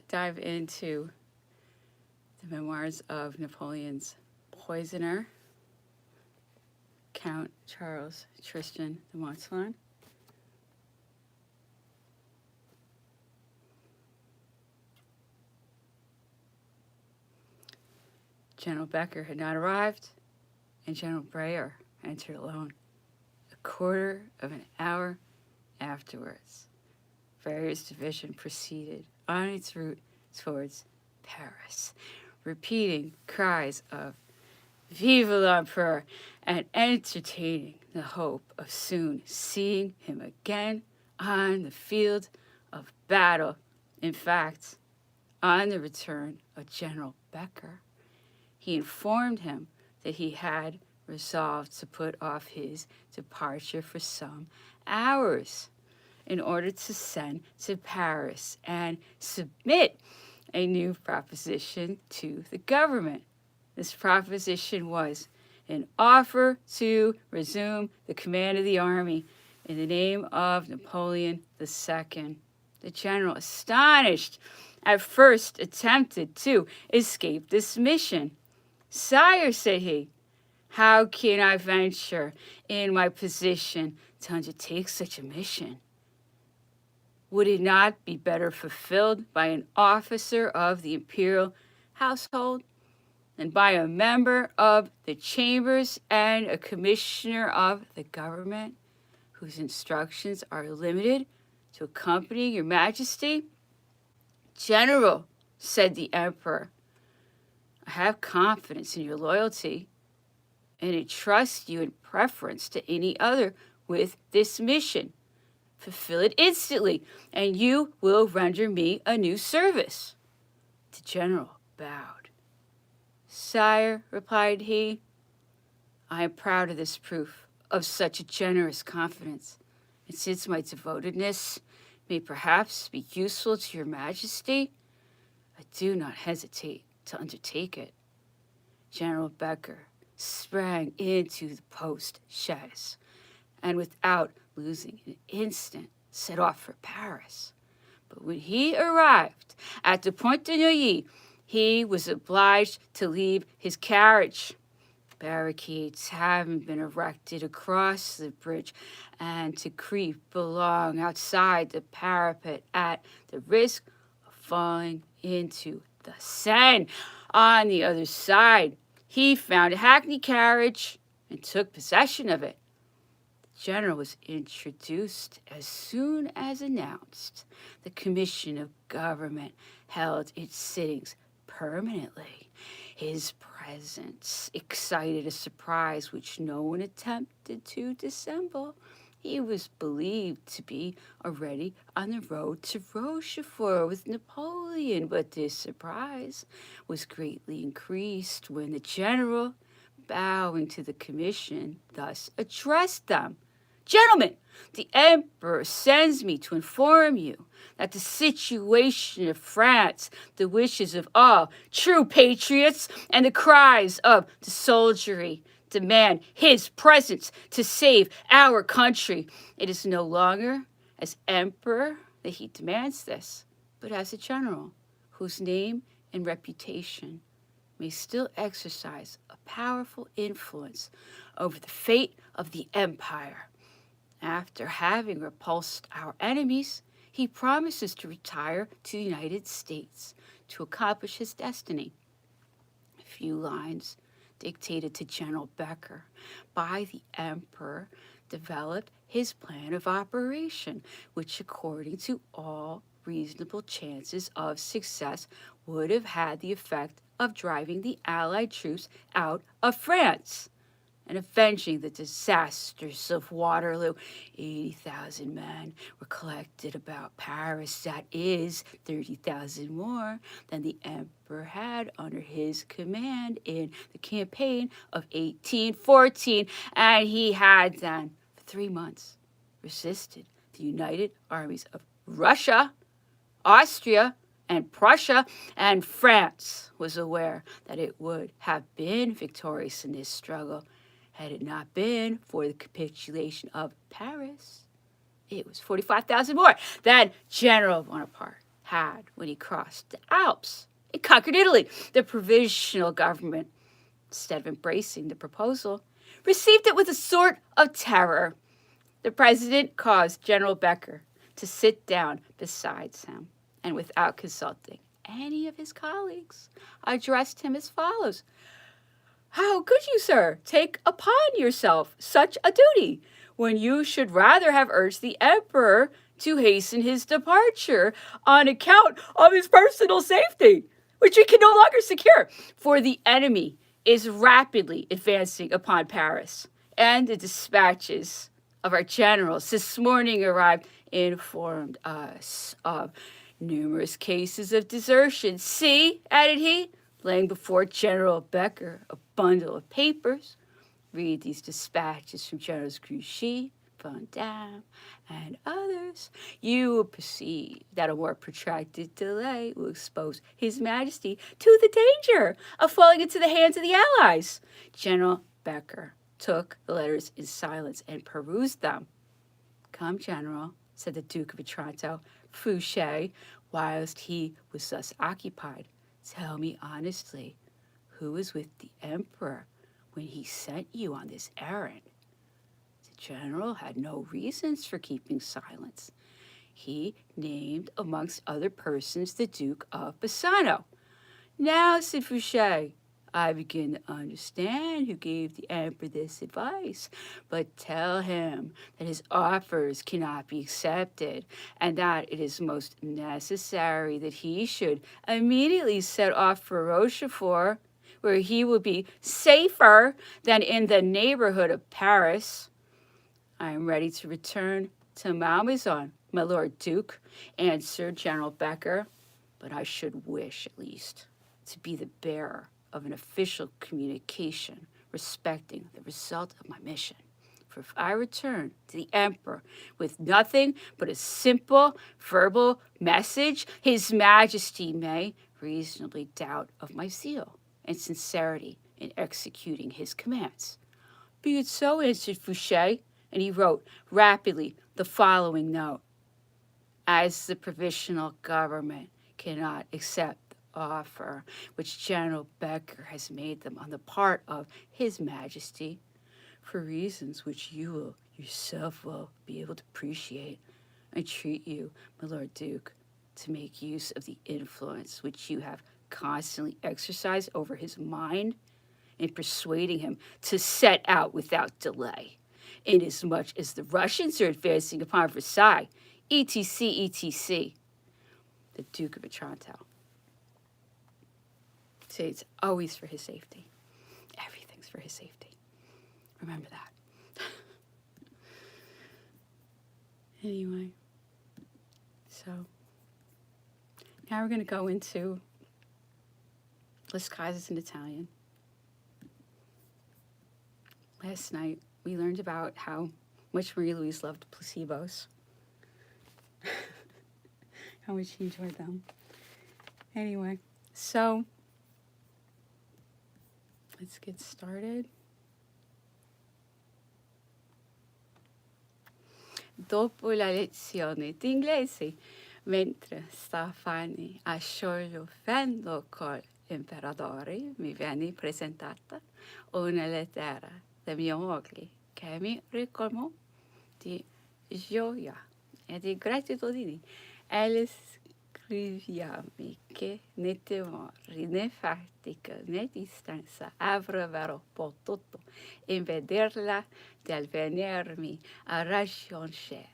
dive into the memoirs of Napoleon's poisoner, Count Charles Tristan de Montsolon. General Becker had not arrived, and General Breyer entered alone a quarter of an hour afterwards. Breyer's division proceeded on its route towards Paris, repeating cries of "Vive l'Empereur" and entertaining the hope of soon seeing him again on the field of battle. In fact, on the return of General Becker, he informed him that he had resolved to put off his departure for some hours in order to send to Paris and submit a new proposition to the government. This proposition was an offer to resume the command of the army in the name of Napoleon II. The general, astonished, at first attempted to escape this mission. "Sire," said he, "how can I venture in my position to undertake such a mission? Would it not be better fulfilled by an officer of the imperial household than by a member of the chambers and a commissioner of the government, whose instructions are limited to accompany your majesty?" "General," said the emperor, "I have confidence in your loyalty and entrust you in preference to any other with this mission. Fulfill it instantly, and you will render me a new service." The general bowed. "Sire," replied he, "I am proud of this proof of such a generous confidence, and since my devotedness may perhaps be useful to your majesty, I do not hesitate to undertake it." General Becker sprang into the post-chaise and without losing an instant set off for Paris. But when he arrived at the Pont de Neuilly, he was obliged to leave his carriage. Barricades having been erected across the bridge and to creep along outside the parapet at the risk of falling into the Seine. On the other side, he found a hackney carriage and took possession of it. The general was introduced as soon as announced. The Commission of Government held its sittings permanently. His presence excited a surprise which no one attempted to dissemble. He was believed to be already on the road to Rochefort with Napoleon, but this surprise was greatly increased when the general, bowing to the commission, thus addressed them: "Gentlemen, the emperor sends me to inform you that the situation of France, the wishes of all true patriots, and the cries of the soldiery demand his presence to save our country. It is no longer as emperor that he demands this, but as a general whose name and reputation may still exercise a powerful influence over the fate of the empire. After having repulsed our enemies, he promises to retire to the United States to accomplish his destiny." A few lines dictated to General Becker by the emperor developed his plan of operation, which, according to all reasonable chances of success, would have had the effect of driving the Allied troops out of France and avenging the disasters of Waterloo. 80,000 men were collected about Paris. That is 30,000 more than the emperor had under his command in the campaign of 1814. And he had then, for 3 months, resisted the united armies of Russia, Austria, and Prussia, and France was aware that it would have been victorious in this struggle had it not been for the capitulation of Paris. It was 45,000 more than General Bonaparte had when he crossed the Alps and conquered Italy. The provisional government, instead of embracing the proposal, received it with a sort of terror. The president caused General Becker to sit down beside him and, without consulting any of his colleagues, addressed him as follows: "How could you, sir, take upon yourself such a duty when you should rather have urged the emperor to hasten his departure on account of his personal safety, which he can no longer secure? For the enemy is rapidly advancing upon Paris, and the dispatches of our generals this morning arrived informed us of numerous cases of desertion. See," added he, laying before General Becker a bundle of papers, "read these dispatches from Generals Grouchy, Van Damme, and others. You will perceive that a more protracted delay will expose His Majesty to the danger of falling into the hands of the Allies." General Becker took the letters in silence and perused them. "Come, General," said the Duke of Otranto, Fouché, whilst he was thus occupied, "tell me honestly, who was with the Emperor when he sent you on this errand?" The general had no reasons for keeping silence. He named, amongst other persons, the Duke of Bassano. "Now," said Fouché, "I begin to understand who gave the emperor this advice, but tell him that his offers cannot be accepted, and that it is most necessary that he should immediately set off for Rochefort, where he will be safer than in the neighborhood of Paris. I am ready to return to Malmaison, my Lord Duke," answered General Becker, "but I should wish, at least, to be the bearer of an official communication respecting the result of my mission. For if I return to the emperor with nothing but a simple verbal message, His Majesty may reasonably doubt of my zeal and sincerity in executing his commands." "Be it so," answered Fouché, and he wrote rapidly the following note: "As the provisional government cannot accept offer which General Becker has made them on the part of His Majesty, for reasons which you will yourself will be able to appreciate, I entreat you, my Lord Duke, to make use of the influence which you have constantly exercised over his mind in persuading him to set out without delay, inasmuch as the Russians are advancing upon Versailles, etc., etc." The Duke of Otranto. See, it's always for his safety. Everything's for his safety. Remember that. Anyway, so now we're going to go into Les Causes in Italian. Last night, we learned about how much Marie-Louise loved placebos. How much she enjoyed them. Anyway, so let's get started. Dopo la lezione d'inglese, mentre Stefani a sciogliendo col imperatore, mi venne presentata una lettera da mia moglie che mi ricolmò di gioia e di gratitudine. Elle scriviami che né timori né fatica né distanza avrebbero potuto impederla dal venirmi a raggiungere,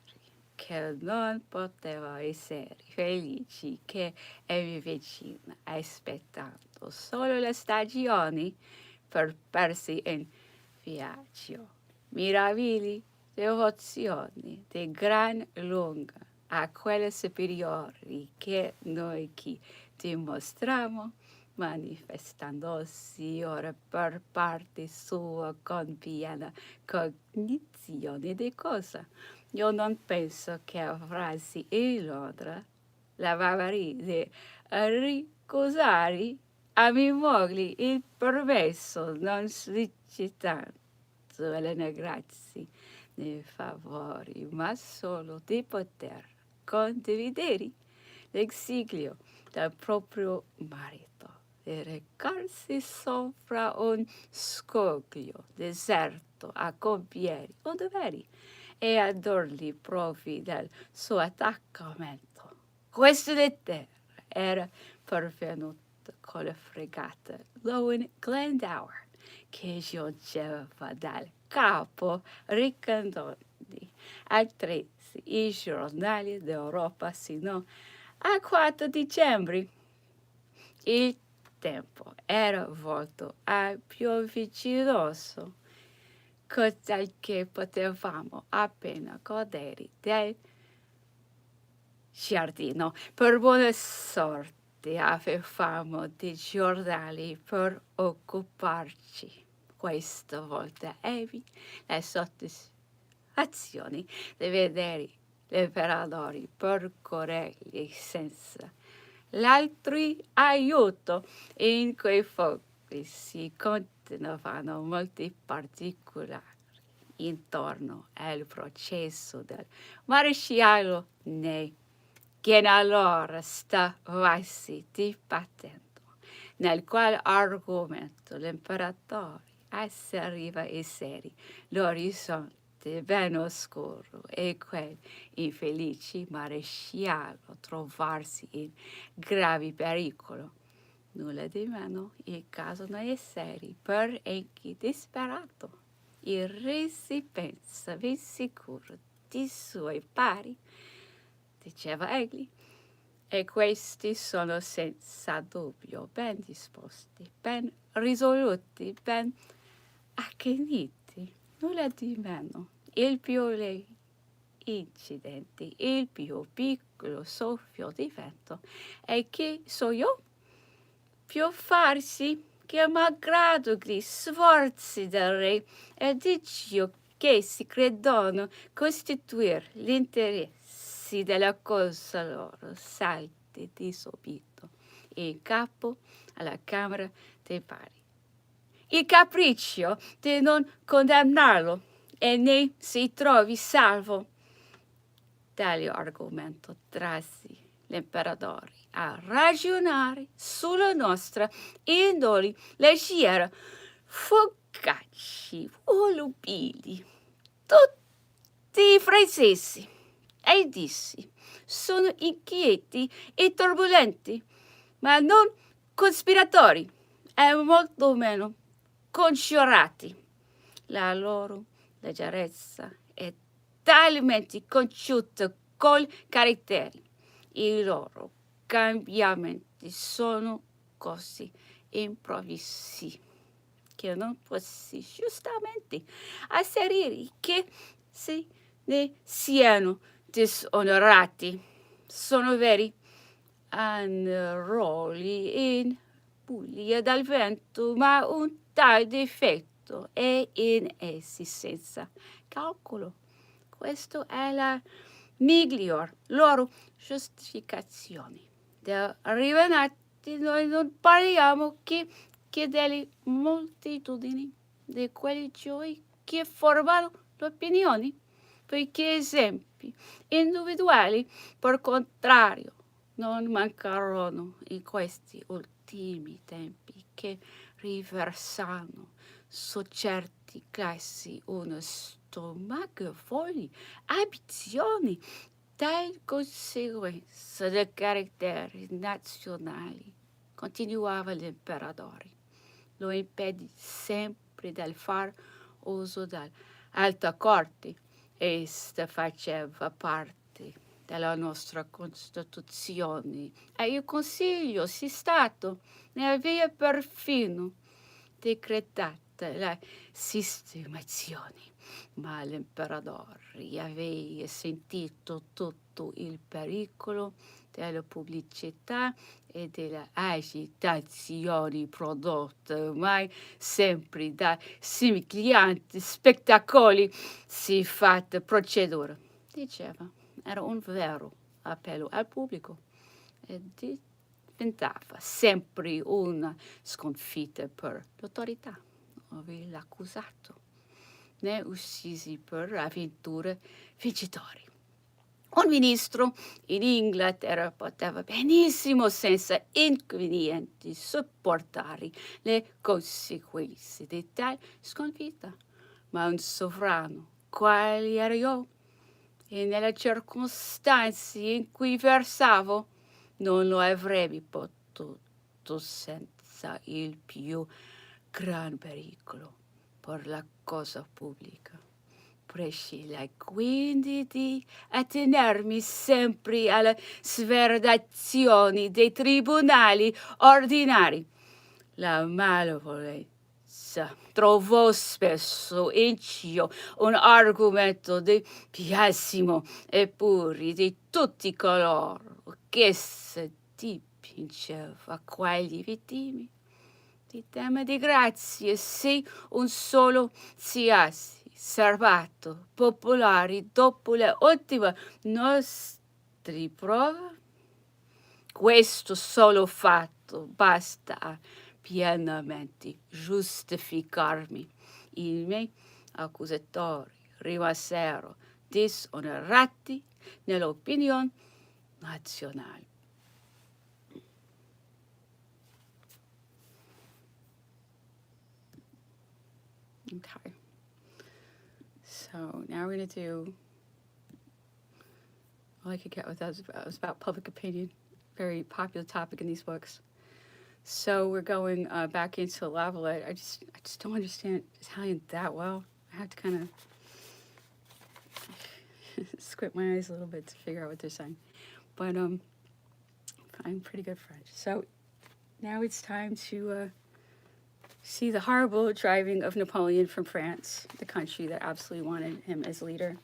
che non poteva essere felici che eri vicina, aspettando solo le stagioni per persi in viaggio. Miravigli devozioni di gran lunga a quelle superiori che noi qui dimostriamo, manifestandosi ora per parte sua con piena cognizione di cosa. Io non penso che avrasi in Londra la bavaria di ricusare a mia moglie il permesso, non sollecitando le grazie nei favori, ma solo di poter condividere l'exilio del proprio marito, di recarsi sopra un scoglio deserto a compiere o doveri e a dargli provi del suo attaccamento. Questa lettera era pervenuta con la fregata Lowen Glendower, che giungeva dal capo Riccandoni, altresì i giornali d'Europa sino a 4 dicembre. Il tempo era volto al pioviggioso, così che potevamo appena godere del giardino. Per buona sorte avevamo dei giornali per occuparci. Questa volta ebbi la soddisfazione di vedere gli operatori percorrerli senza l'altro aiuto. In quei fogli si contenevano molti particolari intorno al processo del maresciallo Ney, che allora stavasi dibattendo, nel quale argomento l'imperatore asseriva essere l'orizzonte ben oscuro e quel infelice maresciallo trovarsi in grave pericolo. Nulla di meno, il caso non è serio, per egli disperato. Il re si pensa ben sicuro di suoi pari, diceva egli, e questi sono senza dubbio ben disposti, ben risoluti, ben accaniti, nulla di meno. Il più incidente, il più piccolo soffio di vento, e che so io? Più farsi che malgrado gli sforzi del re e di Dio che si credono costituire gli interessi della cosa loro, salti di subito in capo alla Camera dei Pari. Il capriccio di non condannarlo e ne si trovi salvo. Tale argomento trassi l'imperatore a ragionare sulla nostra indole leggera, fugaci, volubili, tutti francesi, e dissi, sono inquieti e turbolenti, ma non cospiratori, e molto meno congiurati. La loro leggerezza è talmente congiunta col carattere. I loro cambiamenti sono così improvvisi che non posso giustamente asserire che se ne siano disonorati. Sono veri anroli in bulia dal vento, ma un tal difetto è in essi senza calcolo. Questo è la miglior loro giustificazione. Da rivenati noi non parliamo che delle moltitudini di quelli gioi che formano le opinioni, poiché esempi individuali, per contrario, non mancarono in questi ultimi tempi che riversano su certi classi uno stomacevoli ambizioni, tal conseguenza dei caratteri nazionali, continuava l'imperatore. Lo impedì sempre dal far uso dell'alta corte. Esta faceva parte della nostra Costituzione e il Consiglio di Stato ne aveva perfino decretata la sistemazione, ma l'imperatore aveva sentito tutto il pericolo della pubblicità e delle agitazioni prodotte ormai sempre da simiglianti spettacoli siffatte procedure. Diceva, era un vero appello al pubblico e diventava sempre una sconfitta per l'autorità. Ove l'accusato ne uscisi per avventure vincitori. Un ministro in Inghilterra poteva benissimo senza inconvenienti sopportare le conseguenze di tale sconfitta, ma un sovrano, quale ero io, e nelle circostanze in cui versavo, non lo avrebbe potuto senza il più gran pericolo per la cosa pubblica. Prescilai quindi di attenermi sempre alle sverdazioni dei tribunali ordinari. La malevolenza trovò spesso in cio un argomento di biasimo, eppure di tutti coloro che si dipingeva quali vittime di tema di grazie, se un solo siasi servato popolari dopo le ultime nostre prove. Questo solo fatto basta a pienamente giustificarmi. I miei accusatori rimasero disonorati nell'opinione nazionale. Okay. So now we're going to do all I could get with that was about public opinion, very popular topic in these books. So we're going back into Lavalette. I just don't understand Italian that well. I have to kind of squint my eyes a little bit to figure out what they're saying. But I'm pretty good French. So now it's time to see the horrible driving of Napoleon from France, the country that absolutely wanted him as leader,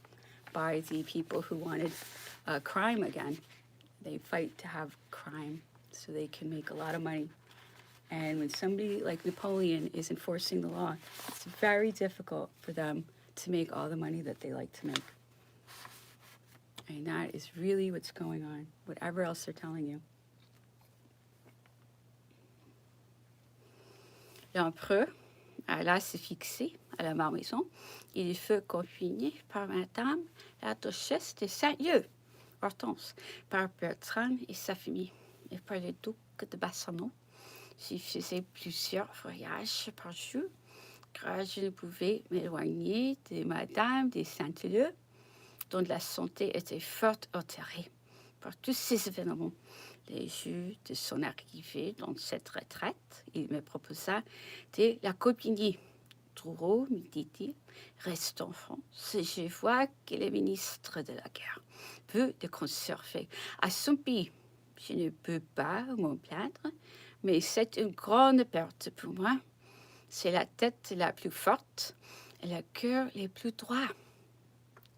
by the people who wanted crime again. They fight to have crime so they can make a lot of money. And when somebody like Napoleon is enforcing the law, it's very difficult for them to make all the money that they like to make. And that is really what's going on, whatever else they're telling you. L'empereur alla se fixer à la Malmaison. Il fut confiné par Madame la Duchesse de Saint-Lieu, Hortense, par Bertrand et sa famille, et par le duc de Bassano. J'y faisais plusieurs voyages par jour, car je ne pouvais m'éloigner de Madame de Saint-Lieu, dont la santé était fort altérée par tous ces événements. Les jours de son arrivée dans cette retraite, il me proposa de l'accompagner. Trop, me dit-il, reste en France. Je vois que le ministre de la guerre veut de conserver à son pays. Je ne peux pas m'en plaindre, mais c'est une grande perte pour moi. C'est la tête la plus forte et le cœur le plus droit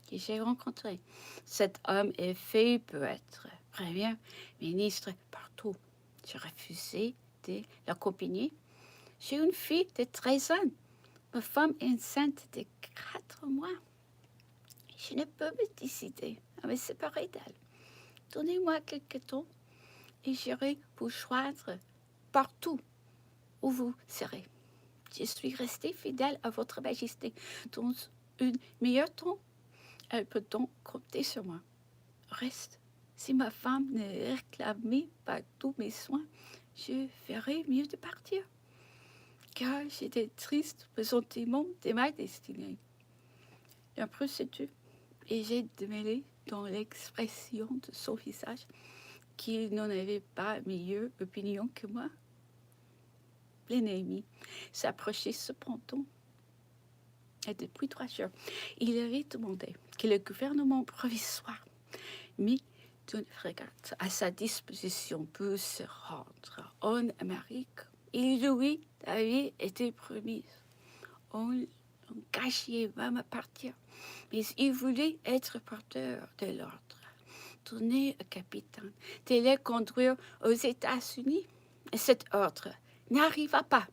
que j'ai rencontré. Cet homme est fait pour être Premier ministre partout. J'ai refusé de l'accompagner. J'ai une fille de 13 ans. Ma femme est enceinte de 4 mois. Je ne peux me décider à me séparer d'elle. Donnez-moi quelques temps et j'irai vous joindre partout où vous serez. Je suis restée fidèle à votre majesté. Dans un meilleur temps, elle peut donc compter sur moi. Reste, si ma femme ne réclamait pas tous mes soins, je ferais mieux de partir, car j'ai des tristes pressentiments de ma destinée. L'empereur se tut, et j'ai démêlé dans l'expression de son visage qu'il n'en avait pas meilleure opinion que moi. L'ennemi s'approchait cependant. Et depuis 3 jours, il avait demandé que le gouvernement provisoire mit une frégate à sa disposition pour se rendre en Amérique. Et lui avait été promis. On l'engagé même à partir, mais il voulait être porteur de l'ordre. Donner au capitaine de les conduire aux États-Unis. Et cet ordre n'arriva pas.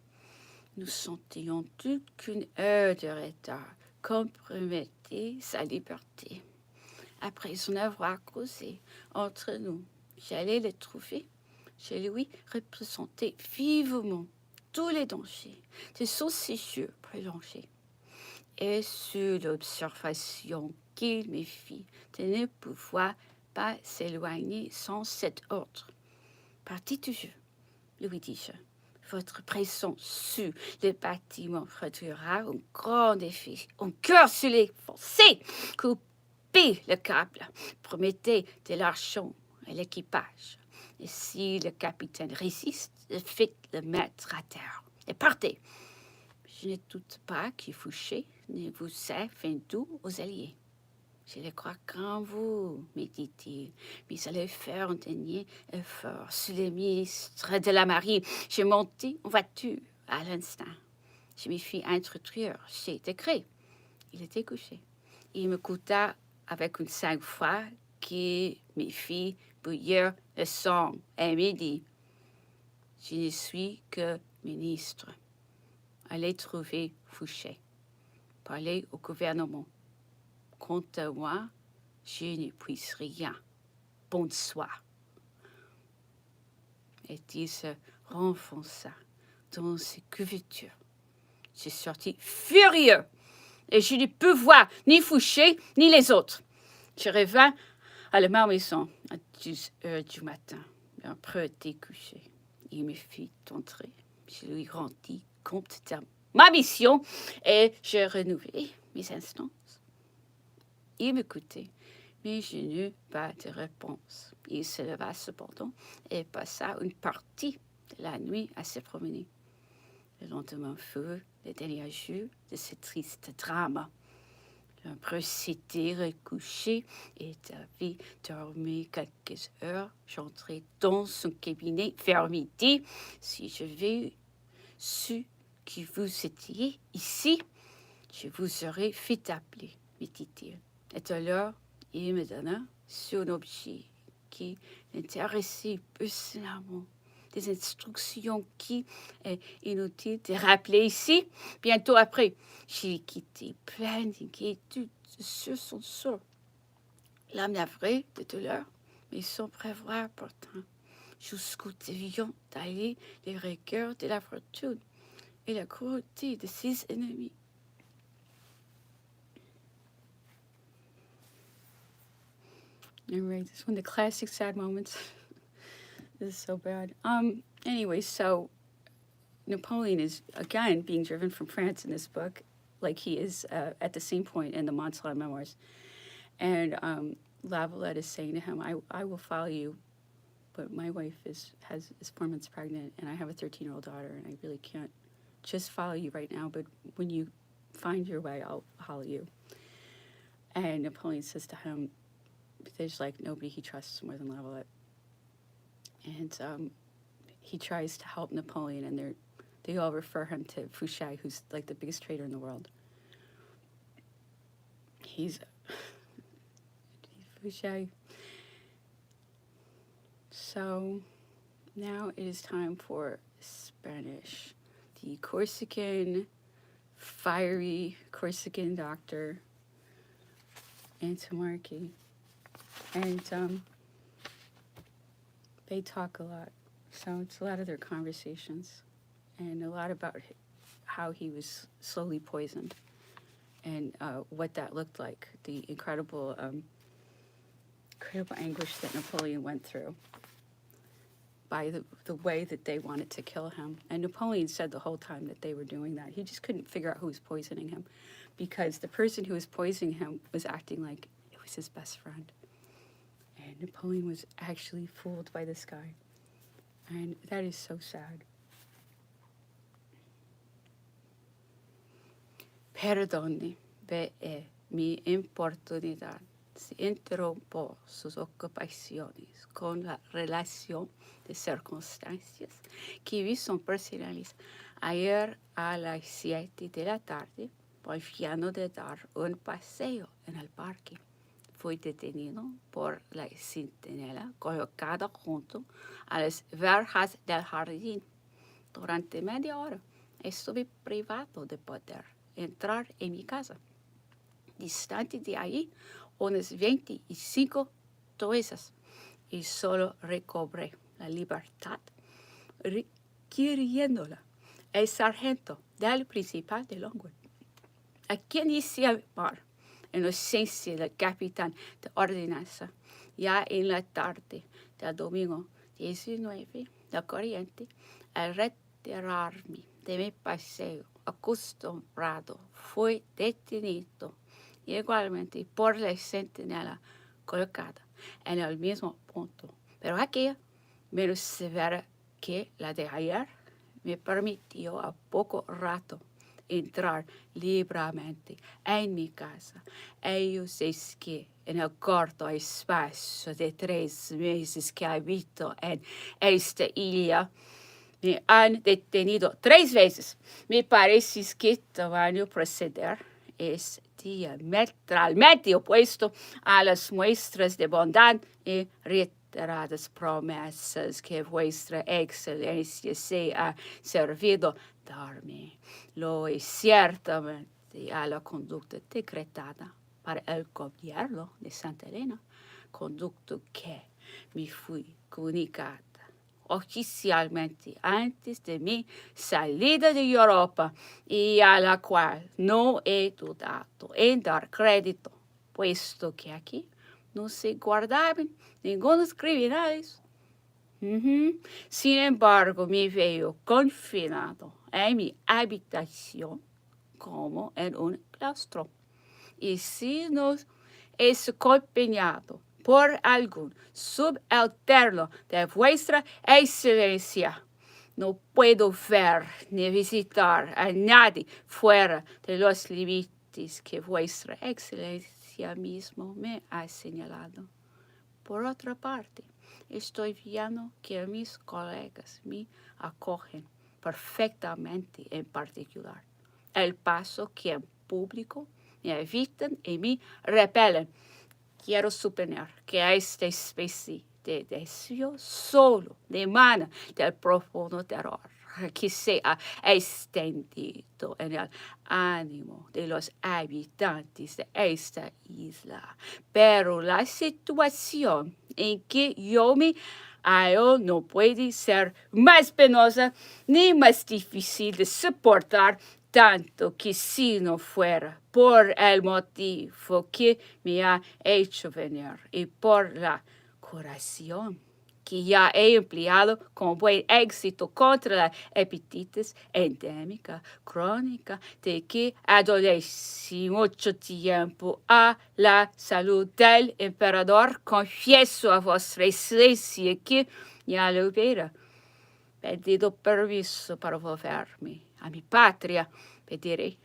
Nous sentions toute qu'une heure de retard compromettait sa liberté. Après en avoir causé entre nous, j'allais le trouver. Je lui représentais vivement tous les dangers de son séjour prolongé. Et sur l'observation qu'il me fit de ne pouvoir pas s'éloigner sans cet ordre. Partez toujours, lui dis-je. Votre présence sur le bâtiment produira un grand effet. Un cœur sur les foncés. Coupez le câble. Promettez de l'argent à l'équipage. Et si le capitaine résiste, faites-le mettre à terre. Et partez. Je ne doute pas que Fouché ne vous ait fait doux aux alliés. Je le crois qu'en vous, me dit-il, mais allez faire un dernier effort sur le ministre de la Marine. J'ai monté en voiture à l'instant. Je me fis introduire chez Décret. Il était couché. Il me coûta avec une sang-froid qui me fit bouillir le sang et me dit, je ne suis que ministre. Allez trouver Fouché. Parlez au gouvernement. Quant à moi, je ne puis rien. Bonsoir. Et il se renfonça dans ses couvertures. Je sortis furieux et je ne pus voir ni Fouché ni les autres. Je revins à la maison à 10 heures du matin. Après être couché, il me fit entrer. Je lui rendis compte de ma mission et je renouvelai mes instances. Il m'écoutait, mais je n'eus pas de réponse. Il se leva cependant et passa une partie de la nuit à se promener. Le lendemain fut le dernier jour de ce triste drame. Après s'était recouché et avait dormi quelques heures, j'entrai dans son cabinet vers midi. Si j'avais su que vous étiez ici, je vous aurais fait appeler, me dit-il. Et alors, il me donna son objet qui l'intéressait personnellement, des instructions qui est inutile de rappeler ici. Bientôt après, j'ai quitté plein d'inquiétude sur son sort. L'âme navrée de douleur, mais sans prévoir pourtant, jusqu'au deviant d'aller les rigueurs de la fortune et la cruauté de ses ennemis. All right, this is one of the classic sad moments. This is so bad. Anyway, so Napoleon is, again, being driven from France in this book, like he is at the same point in the Napoleon Memoirs. And Lavalette is saying to him, I will follow you, but my wife is 4 months pregnant, and I have a 13-year-old daughter, and I really can't just follow you right now, but when you find your way, I'll follow you. And Napoleon says to him, there's like nobody he trusts more than Lavalette. And he tries to help Napoleon, and they all refer him to Fouché, who's like the biggest traitor in the world. He's Fouché. So now it is time for Spanish. The Corsican, fiery Corsican doctor, Antomarchi. And they talk a lot. So it's a lot of their conversations and a lot about how he was slowly poisoned and what that looked like, the incredible anguish that Napoleon went through by the way that they wanted to kill him. And Napoleon said the whole time that they were doing that. He just couldn't figure out who was poisoning him because the person who was poisoning him was acting like it was his best friend. And Napoleon was actually fooled by this guy. And that is so sad. Perdone, ve mi importunidad si interrumpo sus ocupaciones con la relación de circunstancias que vi son personales. Ayer a las 7 de la tarde, volviendo de dar un paseo en el parque, fui detenido por la centinela colocada junto a las verjas del jardín. Durante media hora estuve privado de poder entrar en mi casa. Distante de ahí, unas 25 toesas, y solo recobré la libertad requiriéndola el sargento del principal de Longwood, a quien hice llamar en ausencia del capitán de ordenanza. Ya en la tarde del domingo 19 de corriente, al retirarme de mi paseo acostumbrado, fui detenido igualmente por la centinela colocada en el mismo punto, pero aquí menos severa que la de ayer, me permitió a poco rato entrar libremente en mi casa. Ellos es que en el corto espacio de 3 meses que habito en esta isla, me han detenido 3 veces. Me parece que el tamaño proceder es diametralmente opuesto a las muestras de bondad y reiteradas promesas que vuestra excelencia se ha servido darme. Lo es ciertamente a la conducta decretada para el gobierno de Santa Elena, conducta que me fui comunicada oficialmente antes de mi salida de Europa y a la cual no he dudado en dar crédito, puesto que aquí no se guardaban ningunos criminales. Sin embargo, me veo confinado en mi habitación como en un claustro. Y si no es acompañado por algún subalterno de vuestra excelencia, no puedo ver ni visitar a nadie fuera de los límites que vuestra excelencia mismo me ha señalado. Por otra parte, estoy viendo que mis colegas me acogen perfectamente en particular, el paso que en público me evitan y me repelen. Quiero suponer que esta especie de deseo solo emana del profundo terror que se ha extendido en el ánimo de los habitantes de esta isla. Pero la situación en que yo me hallo no puede ser más penosa ni más difícil de soportar, tanto que si no fuera por el motivo que me ha hecho venir y por la curación que ya he empleado con buen éxito contra la hepatitis endémica crónica de que adolece mucho tiempo a la salud del emperador, confieso a vuestra excelencia que ya le hubiera pedido permiso para volverme a mi patria. Pediré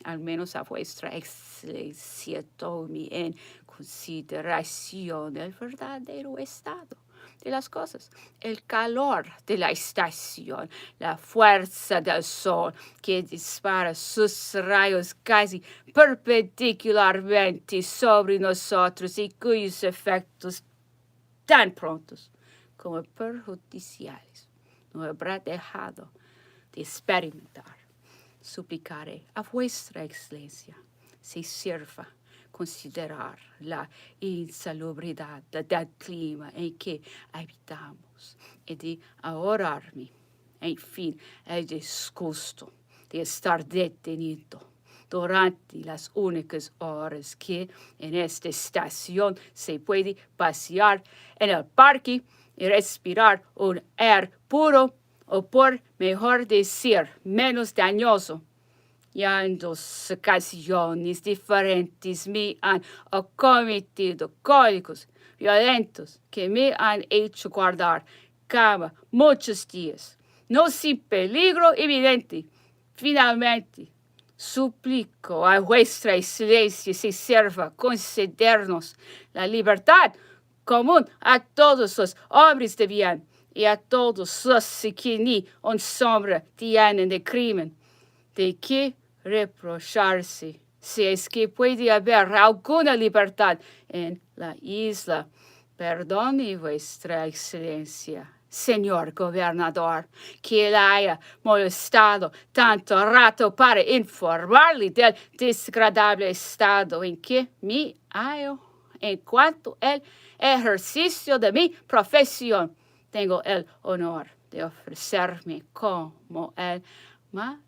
al menos a vuestra excelencia tome en consideración el verdadero estado de las cosas, el calor de la estación, la fuerza del sol que dispara sus rayos casi perpendicularmente sobre nosotros y cuyos efectos tan prontos como perjudiciales no habrá dejado de experimentar. Suplicaré a vuestra excelencia se sirva considerar la insalubridad del clima en que habitamos y de ahorrarme, en fin, el disgusto de estar detenido durante las únicas horas que en esta estación se puede pasear en el parque y respirar un aire puro, o por mejor decir, menos dañoso. Ya en 2 ocasiones diferentes me han acometido cólicos violentos que me han hecho guardar cama muchos días, no sin peligro evidente. Finalmente, suplico a vuestra excelencia se sirva concedernos la libertad común a todos los hombres de bien y a todos los que ni una sombra tienen de crimen, de que reprocharse, si es que puede haber alguna libertad en la isla. Perdone vuestra excelencia, señor gobernador, que la haya molestado tanto rato para informarle del desagradable estado en que me hallo. En cuanto al ejercicio de mi profesión, tengo el honor de ofrecerme como el más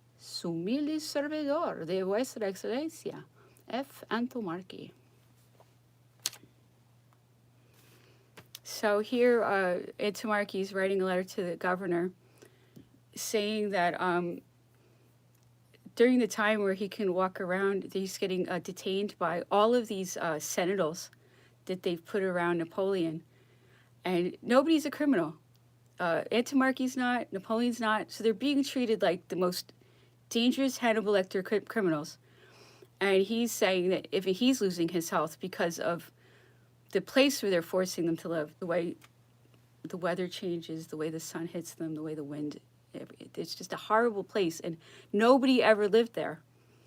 humilde servidor de vuestra excelencia, F. Antomarchy. So here, Antomarchy is writing a letter to the governor saying that during the time where he can walk around, he's getting detained by all of these sentinels that they've put around Napoleon. And nobody's a criminal. Antomarchy's not, Napoleon's not. So they're being treated like the most dangerous Hannibal Lecter criminals. And he's saying that if he's losing his health because of the place where they're forcing them to live, the way the weather changes, the way the sun hits them, the way the wind, it's just a horrible place. And nobody ever lived there.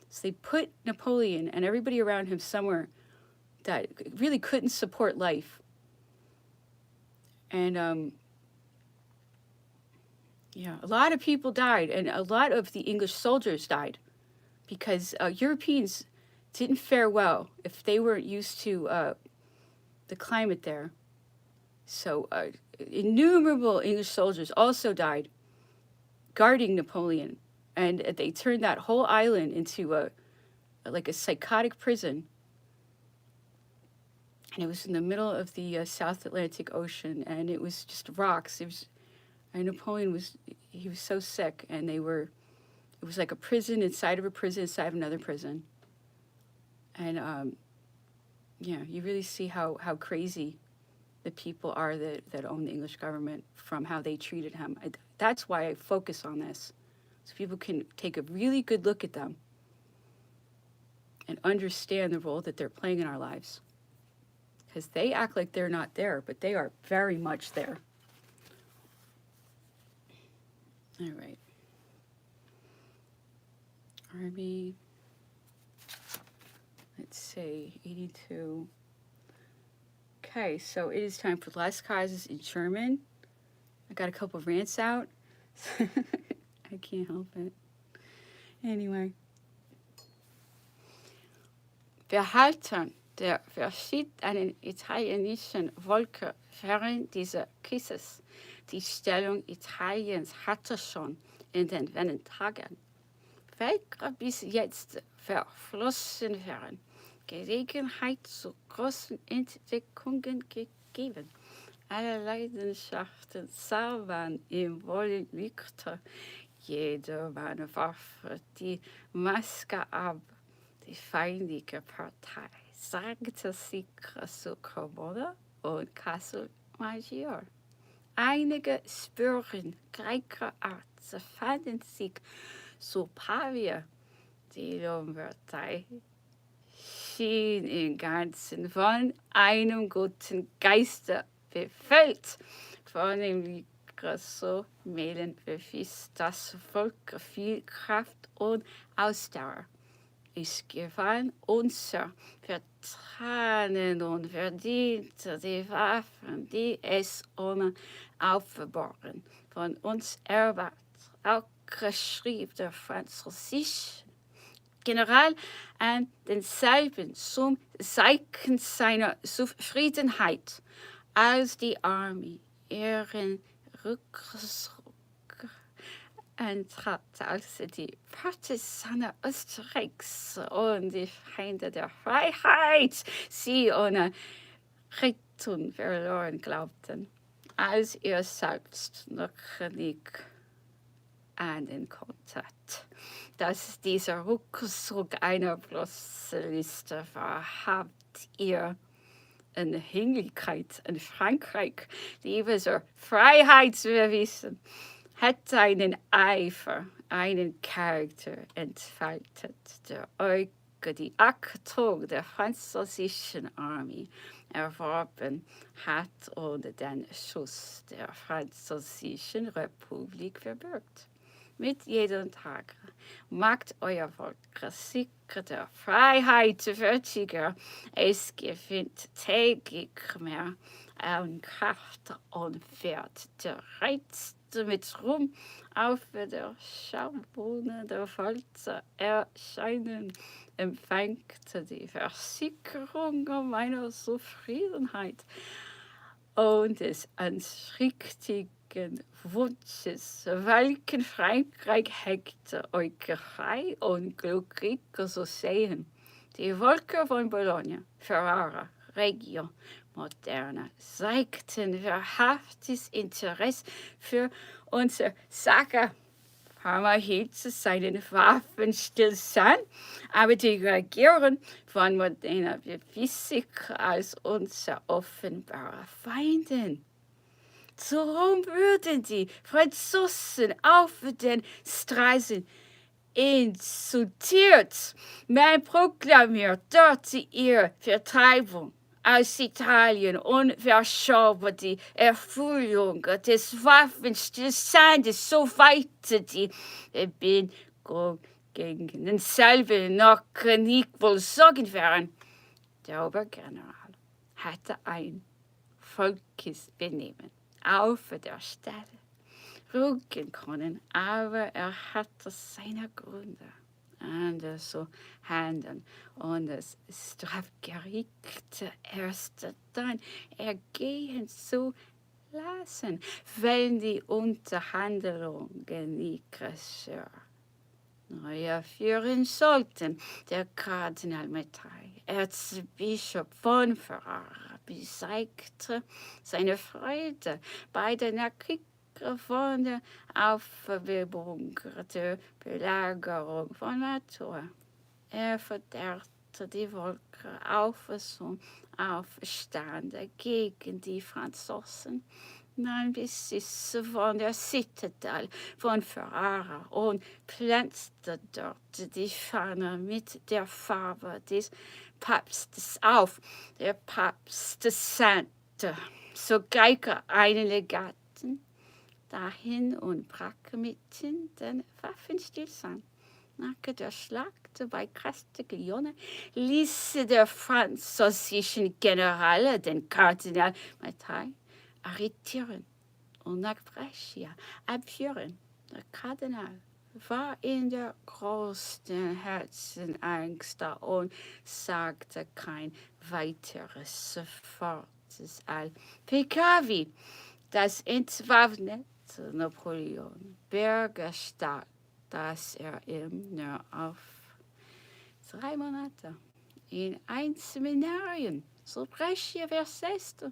So they put Napoleon and everybody around him somewhere that really couldn't support life. And yeah, a lot of people died, and a lot of the English soldiers died because Europeans didn't fare well if they weren't used to the climate there. So innumerable English soldiers also died guarding Napoleon, and they turned that whole island into like a psychotic prison. And it was in the middle of the South Atlantic Ocean, and it was just rocks. And Napoleon was so sick, and it was like a prison inside of a prison inside of another prison. And yeah, you really see how crazy the people are that own the English government from how they treated him. That's why I focus on this, so people can take a really good look at them and understand the role that they're playing in our lives. Because they act like they're not there, but they are very much there. All right. Army, let's say 82. Okay, so it is time for last causes in German. I got a couple of rants out. I can't help it. Anyway. Verhalten der verschiedenen italienischen Völker während dieses Krieges. Die Stellung Italiens hatte schon in den Wendentagen, welche bis jetzt verflossen wären, Gelegenheit zu großen Entdeckungen gegeben. Alle Leidenschaften waren im involvierte, jede meine Waffe, die Maske ab, die feindliche Partei sagte sich zu Cremona und Castle Major. Einige Spuren gleicher Art fanden sich zu Pavia. Die Lombardei schien im Ganzen von einem guten Geiste befüllt. Vornehmlich so Mehlen bewies das Volk viel Kraft und Ausdauer. Es gewann unser Vertrauen und verdiente die Waffen, die es ohne aufbewahren von uns erwartet. Auch schrieb der französische General an denselben zum Zeichen seiner Zufriedenheit, als die Armee ihren Rückzug antrat, als die Partisanen Österreichs und die Feinde der Freiheit sie ohne Rettung verloren glaubten, als ihr selbst noch nicht ahnen konntet, dass dieser Rückzug eine bloße Liste war, habt ihr in Hinglichkeit in Frankreich, dieser Freiheit zu erwiesen, hat einen Eifer, einen Charakter entfaltet, der euch die Achtung der französischen Armee erworben hat und den Schuss der französischen Republik verbirgt. Mit jedem Tag macht euer Volk sich der Freiheit würdiger. Es gewinnt täglich mehr an Kraft und wird der Reiz mit Ruhm auf der Schaubühne der Walzer erscheinen, empfängt die Versicherung meiner Zufriedenheit und des anschrichtigen Wunsches, welchen Frankreich hegte, euch frei und glücklich zu sehen. Die Volker von Bologna, Ferrara, Reggio, Modena zeigten wahrhaftiges Interesse für unsere Sache. Parma hielt seinen Waffenstillstand, aber die Regierung von Modena bewies sich als unser offenbarer Feinden. Darum wurden die Franzosen auf den Straßen insultiert. Man proklamiert dort ihre Vertreibung aus Italien und verschob die Erfüllung des Waffenstillstandes, soweit die Bedingungen denselben noch nicht vollzogen wären. Der Obergeneral hatte ein Volksbenehmen auf der Stelle rücken können, aber er hatte seine Gründe, anders zu handeln und das Strafgericht erst dann ergehen zu lassen, wenn die Unterhandlungen nicht führen sollten. Der Kardinal Mattei, Erzbischof von Ferrara, bezeigte seine Freude bei der Nachricht von der Aufhebung der Belagerung von Mantua. Er forderte die Volker auf zum Aufstand gegen die Franzosen, nahm Besitz von der Zitadelle von Ferrara und pflanzte dort die Fahne mit der Farbe des Papstes auf. Der Papst sandte sogleich einen Legaten dahin und brach mitten den Waffenstillstand. Nach der Schlacht bei Castiglione ließ der französische General den Kardinal Mattei arretieren und nach Brescia abführen. Der Kardinal war in der größten Herzenangst und sagte kein weiteres Wort als Peccavi, das entwaffnete Napoleon Bürgerstaat, dass er ihm nur auf 3 Monate in ein Seminarium zu Brescia versetzte.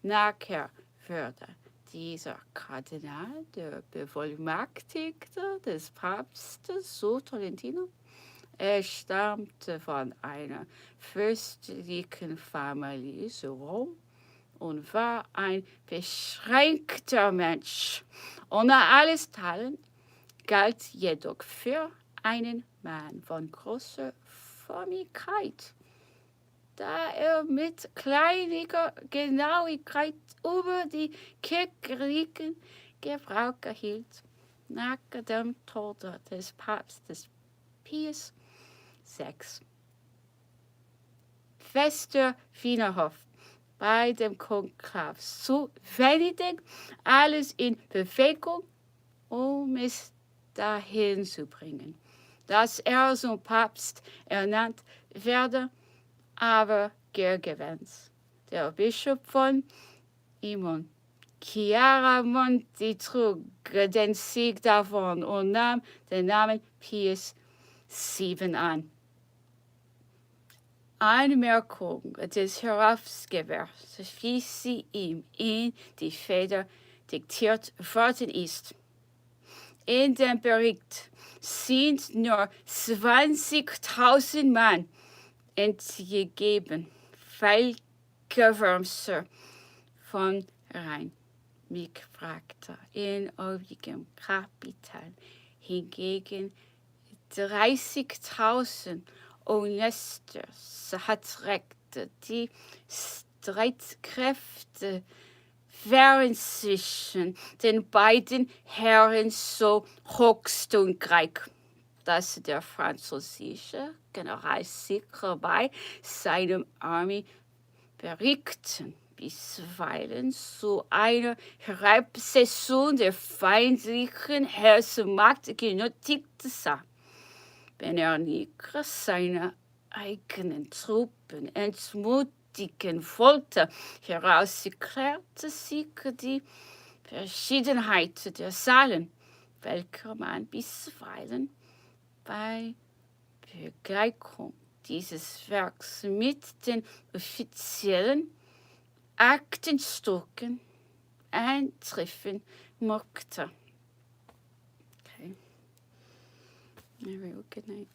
Nachher würde dieser Kardinal, der Bevollmächtigte des Papstes zu Tolentino, er stammte von einer fürstlichen Familie zu Rom und war ein beschränkter Mensch. Ohne alles Talent galt jedoch für einen Mann von großer Frömmigkeit, da er mit kleiniger Genauigkeit über die kirchlichen Gebrauch erhielt. Nach dem Tode des Papstes Pius VI. Fester Wienerhof bei dem Konklav zu Venedig alles in Bewegung, um es dahin zu bringen, dass er zum Papst ernannt werde, aber Gergevens, der Bischof von Imon, Chiaramonti trug den Sieg davon und nahm den Namen Pius VII an. Anmerkung des Herausgebers, wie sie ihm in die Feder diktiert worden ist. In dem Bericht sind nur 20.000 Mann entgegeben, Feldgewürmser von Rhein. Mich fragte in obigem Kapital hingegen 30.000 und Nestor hat recht, die Streitkräfte wären zwischen den beiden Herren so höchst ungleich, dass der französische General sicher bei seinem Armee berichten bisweilen zu einer Herabsetzung der feindlichen Heeresmacht genötigt sah, wenn er nicht seine eigenen Truppen entmutigen wollte. Hieraus erklärte sich die Verschiedenheit der Zahlen, welcher man bisweilen bei Vergleichung dieses Werks mit den offiziellen Aktenstücken eintreffen mochte. Okay. Very good night.